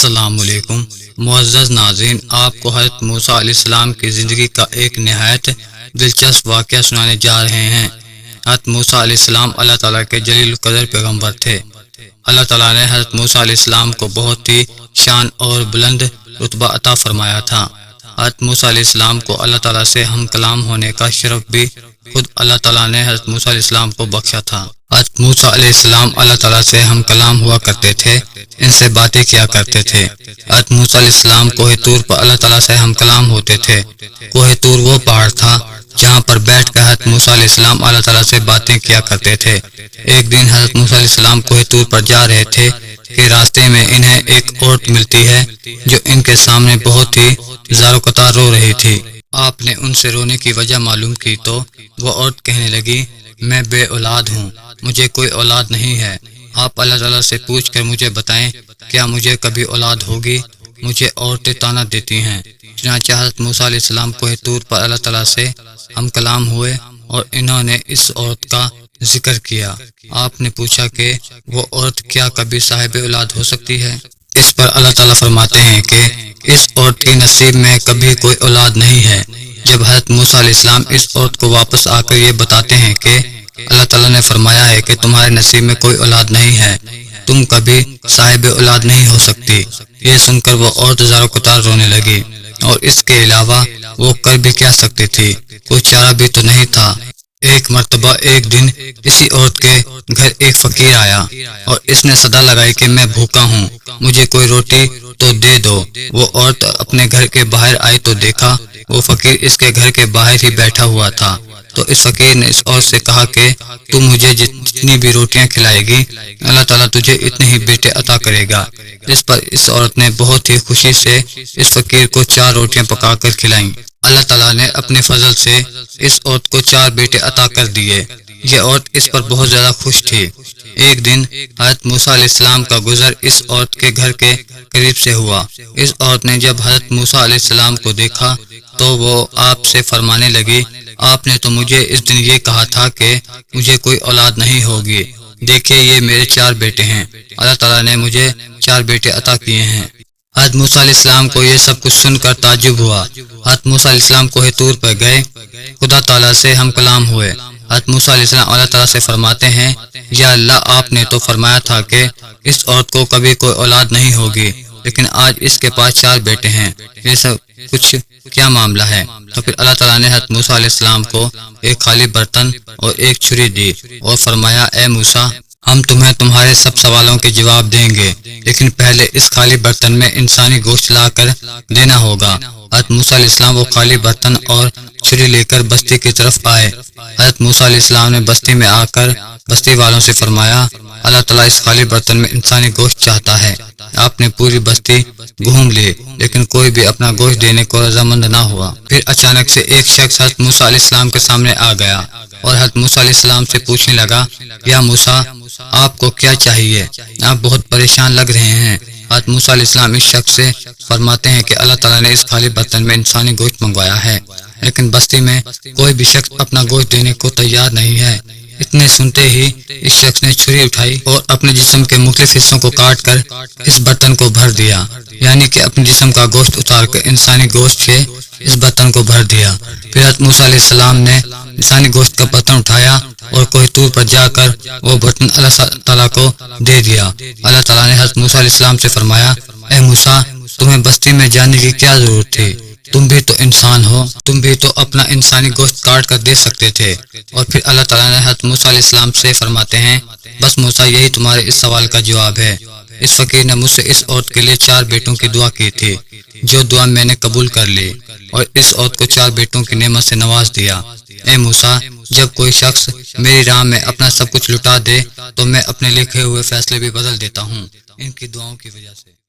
السلام علیکم معزز ناظرین، آپ کو حضرت موسیٰ علیہ السلام کی زندگی کا ایک نہایت دلچسپ واقعہ سنانے جا رہے ہیں۔ حضرت موسیٰ علیہ السلام اللہ تعالیٰ کے جلیل القدر پیغمبر تھے۔ اللہ تعالیٰ نے حضرت موسیٰ علیہ السلام کو بہت ہی شان اور بلند رتبہ عطا فرمایا تھا۔ حضرت موسیٰ علیہ السلام کو اللہ تعالیٰ سے ہم کلام ہونے کا شرف بھی خود اللہ تعالیٰ نے حضرت موسیٰ علیہ السلام کو بخشا تھا۔ حضرت موسیٰ علیہ السلام اللہ تعالیٰ سے ہم کلام ہوا کرتے تھے، ان سے باتیں کیا کرتے تھے۔ حضرت موسیٰ علیہ السلام کوہ طور پر اللہ تعالیٰ سے ہم کلام ہوتے تھے۔ کوہ طور وہ پہاڑ تھا جہاں پر بیٹھ کر حضرت موسیٰ علیہ السلام اللہ تعالیٰ سے باتیں کیا کرتے تھے۔ ایک دن حضرت موسیٰ علیہ السلام کوہ طور پر جا رہے تھے کہ راستے میں انہیں ایک عورت ملتی ہے جو ان کے سامنے بہت ہی زار و قطار رو رہی تھی۔ آپ نے ان سے رونے کی وجہ معلوم کی تو وہ عورت کہنے لگی، میں بے اولاد ہوں، مجھے کوئی اولاد نہیں ہے۔ آپ اللہ تعالیٰ سے پوچھ کر مجھے بتائیں کیا مجھے کبھی اولاد ہوگی؟ مجھے عورتیں طعنہ دیتی ہیں۔ چنانچہ حضرت موسیٰ علیہ السلام کوہ طور پر اللہ تعالیٰ سے ہم کلام ہوئے اور انہوں نے اس عورت کا ذکر کیا۔ آپ نے پوچھا کہ وہ عورت کیا کبھی صاحب اولاد ہو سکتی ہے؟ اس پر اللہ تعالیٰ فرماتے ہیں کہ اس عورت کے نصیب میں کبھی کوئی اولاد نہیں ہے۔ جب حضرت موسیٰ علیہ السلام اس عورت کو واپس آ کر یہ بتاتے ہیں کہ اللہ تعالیٰ نے فرمایا ہے کہ تمہارے نصیب میں کوئی اولاد نہیں ہے، تم کبھی صاحب اولاد نہیں ہو سکتی، یہ سن کر وہ عورت زار و قطار رونے لگی، اور اس کے علاوہ وہ کر بھی کیا سکتی تھی، کوئی چارہ بھی تو نہیں تھا۔ ایک مرتبہ ایک دن اسی عورت کے گھر ایک فقیر آیا اور اس نے صدا لگائی کہ میں بھوکا ہوں، مجھے کوئی روٹی تو دے دو۔ وہ عورت اپنے گھر کے باہر آئی تو دیکھا وہ فقیر اس کے گھر کے باہر ہی بیٹھا ہوا تھا۔ تو اس فقیر نے اس عورت سے کہا کہ تم مجھے جتنی بھی روٹیاں کھلائے گی اللہ تعالیٰ تجھے اتنے ہی بیٹے عطا کرے گا۔ اس پر اس عورت نے بہت ہی خوشی سے اس فقیر کو 4 روٹیاں پکا کر کھلائیں۔ اللہ تعالیٰ نے اپنے فضل سے اس عورت کو 4 بیٹے عطا کر دیے۔ یہ عورت اس پر بہت زیادہ خوش تھی۔ ایک دن حضرت موسیٰ علیہ السلام کا گزر اس عورت کے گھر کے قریب سے ہوا۔ اس عورت نے جب حضرت موسیٰ علیہ السلام کو دیکھا تو وہ آپ سے فرمانے لگی، آپ نے تو مجھے اس دن یہ کہا تھا کہ مجھے کوئی اولاد نہیں ہوگی، دیکھیے یہ میرے 4 بیٹے ہیں، اللہ تعالیٰ نے مجھے 4 بیٹے عطا کیے ہیں۔ حضرت موسیٰ علیہ السلام کو یہ سب کچھ سن کر تعجب ہوا۔ حضرت موسیٰ علیہ السلام کوہ طور پر گئے، خدا تعالیٰ سے ہم کلام ہوئے۔ حضرت موسیٰ علیہ السلام اللہ تعالیٰ سے فرماتے ہیں، یا اللہ آپ نے تو فرمایا تھا کہ اس عورت کو کبھی کوئی اولاد نہیں ہوگی، لیکن آج اس کے پاس 4 بیٹے ہیں، یہ سب کچھ کیا معاملہ ہے؟ تو پھر اللہ تعالیٰ نے حضرت موسیٰ علیہ السلام کو ایک خالی برتن اور ایک چھری دی اور فرمایا، اے موسیٰ ہم تمہیں تمہارے سب سوالوں کے جواب دیں گے، لیکن پہلے اس خالی برتن میں انسانی گوشت لا کر دینا ہوگا۔ حضرت موسیٰ علیہ السلام وہ خالی برتن اور چھری لے کر بستی کی طرف آئے۔ حضرت موسیٰ علیہ السلام نے بستی میں آ کر بستی والوں سے فرمایا، اللہ تعالیٰ اس خالی برتن میں انسانی گوشت چاہتا ہے۔ آپ نے پوری بستی گھوم لی لیکن کوئی بھی اپنا گوشت دینے کو رضامند نہ ہوا۔ پھر اچانک سے ایک شخص حضرت موسیٰ علیہ السلام کے سامنے آ گیا اور حضرت موسیٰ علیہ السلام سے پوچھنے لگا، یا موسیٰ آپ کو کیا چاہیے؟ آپ بہت پریشان لگ رہے ہیں۔ حضرت موسیٰ علیہ السلام اس شخص سے فرماتے ہیں کہ اللہ تعالیٰ نے اس خالی برتن میں انسانی گوشت منگوایا ہے، لیکن بستی میں کوئی بھی شخص اپنا گوشت دینے کو تیار نہیں ہے۔ اتنے سنتے ہی اس شخص نے چھری اٹھائی اور اپنے جسم کے مختلف حصوں کو کاٹ کر اس برتن کو بھر دیا، یعنی کہ اپنے جسم کا گوشت اتار کر انسانی گوشت سے اس برتن کو بھر دیا۔ پھر حضرت موسیٰ علیہ السلام نے انسانی گوشت کا برتن اٹھایا اور کوہ طور پر جا کر وہ برتن اللہ تعالیٰ کو دے دیا۔ اللہ تعالیٰ نے حضرت موسیٰ علیہ السلام سے فرمایا، اے موسیٰ تمہیں بستی میں جانے کی کیا ضرورت تھی؟ تم بھی تو انسان ہو، تم بھی تو اپنا انسانی گوشت کاٹ کر دے سکتے تھے۔ اور پھر اللہ تعالیٰ نے حضرت موسیٰ علیہ السلام سے فرماتے ہیں، بس موسیٰ یہی تمہارے اس سوال کا جواب ہے۔ اس فقیر نے مجھ سے اس عورت کے لیے 4 بیٹوں کی دعا کی تھی، جو دعا میں نے قبول کر لی اور اس عورت کو 4 بیٹوں کی نعمت سے نواز دیا۔ اے موسیٰ جب کوئی شخص میری راہ میں اپنا سب کچھ لٹا دے تو میں اپنے لکھے ہوئے فیصلے بھی بدل دیتا ہوں ان کی دعاؤں کی وجہ سے۔